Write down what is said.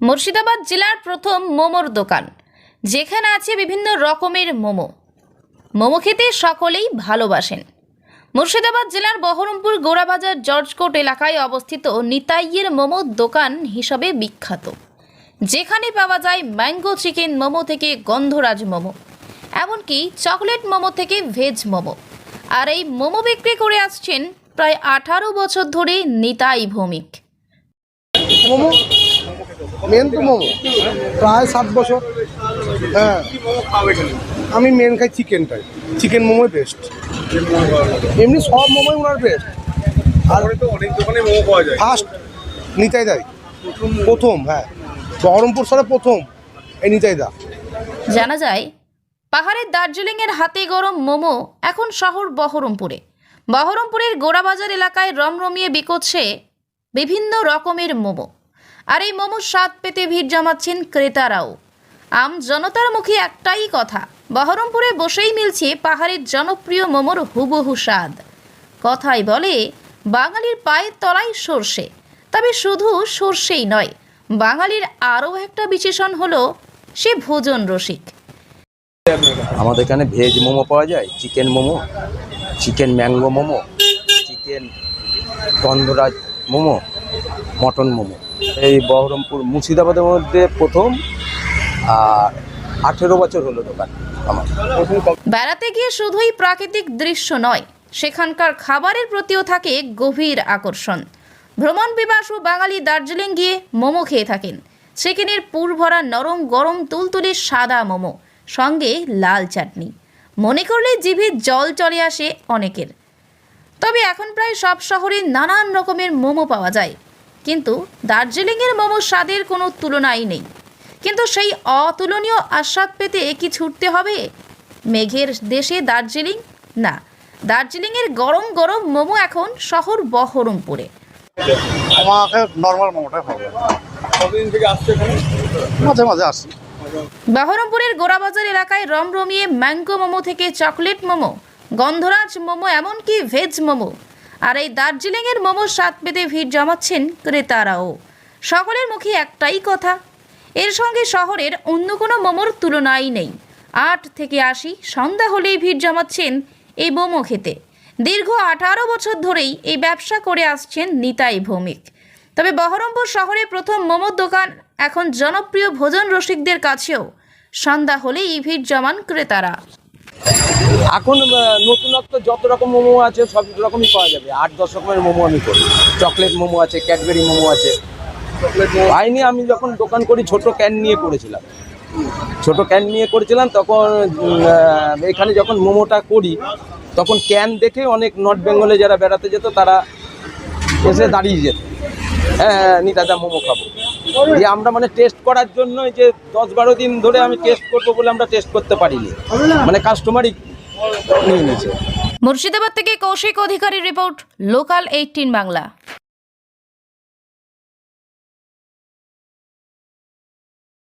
মুর্শিদাবাদ জেলার প্রথম মোমোর দোকান, যেখানে আছে বিভিন্ন রকমের মোমো। মোমো খেতে সকলেই ভালোবাসেন। মুর্শিদাবাদ জেলার বহরমপুর গোড়াবাজার জর্জকোট এলাকায় অবস্থিত নিতাইয়ের মোমো দোকান হিসাবে বিখ্যাত, যেখানে পাওয়া যায় ম্যাঙ্গো চিকেন মোমো থেকে গন্ধরাজ মোমো, এমনকি চকলেট মোমো থেকে ভেজ মোমো। আর এই মোমো বিক্রি করে আসছেন প্রায় 18 বছর ধরে নিতাই ভৌমিক। মোমো মেন তো মোমো প্রায় 7 বছর। হ্যাঁ, আমি মেন খাই চিকেনটাই। চিকেন মোমোই বেস্ট, এমনি সব মোমোই ওনার বেস্ট। আর তো অনেক দোকানে মোমো পাওয়া যায়, ফার্স্ট নিতাই দাই প্রথম। হ্যাঁ, বহরমপুর শহরে প্রথম এই নিতাই দা। জানা যায়, পাহাড়ের দার্জিলিংয়ের হাতে গরম মোমো এখন শহর বহরমপুরের গোড়াবাজার এলাকায় রমরমিয়ে বিকোচ্ছে বিভিন্ন রকমের মোমো। আর এই মোমোর স্বাদ পেতে ভিড় জমাচ্ছেন ক্রেতারাও। আম জনতার মুখে একটাই কথা, বহরমপুরে বসেই মিলছে পাহাড়ের জনপ্রিয় মোমোর হুবহু স্বাদ। কথাই বলে, বাঙালির পায়ের তলায় সর্ষে। তবে শুধু সর্ষেই নয়, বাঙালির আরও একটা বিশেষণ হলো সে ভোজন রসিক। আমাদের এখানে ভেজ মোমো পাওয়া যায়, chicken momo, chicken mango momo, chicken গন্ধরাজ মোমো, মটন মোমো। এই বহরমপুর মুর্শিদাবাদের মধ্যে প্রথম। আর 18 বছর হলো দোকান আমার। বেড়াতে গিয়ে শুধুই প্রাকৃতিক দৃশ্য নয়, সেখানকার খাবারের প্রতিও থাকে গভীর আকর্ষণ। ভ্রমণ পিপাসু বাঙালি দার্জিলিং গিয়ে মোমো খেয়ে থাকেন। চিকেনের পুর ভরা নরম গরম তুলতুলে সাদা মোমো, সঙ্গে লাল চাটনি, মনে করলে জিভে জল চলে আসে অনেকের। তবে এখন প্রায় সব শহরে নানান রকমের মোমো পাওয়া যায়, কিন্তু দার্জিলিংয়ের মোমোর স্বাদের কোনো তুলনাই নেই। কিন্তু সেই অতুলনীয় আস্বাদ পেতে কি ছুটতে হবে মেঘের দেশে দার্জিলিং? না, দার্জিলিংয়ের গরম গরম মোমো এখন শহর বহরমপুরে। আমাকে নর্মাল মোমোটাই ভালো লাগে। কতদিন থেকে আসছে এখানে? মাঝে মাঝে আসি। বহরমপুরের গোড়াবাজার এলাকায় রমরমিয়ে ম্যাঙ্গো মোমো থেকে চকলেট মোমো, গন্ধরাজ মোমো, এমনকি ভেজ মোমো। আর এই দার্জিলিংয়ের মোমোর স্বাদ পেতে ভিড় জমাচ্ছেন ক্রেতারাও। সকলের মুখে একটাই কথা, এর সঙ্গে শহরের অন্য কোনো মোমোর তুলনাই নেই। 8 থেকে 80 সন্ধ্যা হলেই ভিড় জমাচ্ছেন এই মোমো খেতে। দীর্ঘ 18 বছর ধরেই এই ব্যবসা করে আসছেন নিতাই ভৌমিক। তবে বহরমপুর শহরে প্রথম মোমোর দোকান এখন জনপ্রিয় ভোজন রসিকদের কাছেও সন্ধ্যা হলেই ভিড় জমান ক্রেতারা। এখন নতুনত্ব যত রকম মোমো আছে সব রকমই পাওয়া যাবে। 8-10 রকমের মোমো আমি করি। চকলেট মোমো আছে, ক্যাডবেরি মোমো আছে। পাইনি, আমি যখন দোকান করি ছোট ক্যান নিয়ে করেছিলাম। তখন এখানে যখন মোমোটা করি তখন ক্যান দেখে অনেক নর্থ বেঙ্গলে যারা বেড়াতে যেত তারা এসে দাঁড়িয়ে যেত, হ্যাঁ নিতাদা মোমো খাবো। দিয়ে আমরা টেস্ট করার জন্য যে 10-12 দিন ধরে আমি টেস্ট করবো বলে আমরা টেস্ট করতে পারিনি, কাস্টমারই নিয়ে নিয়েছে। মুর্শিদাবাদ থেকে কৌশিক অধিকারীর রিপোর্ট, লোকাল 18 বাংলা।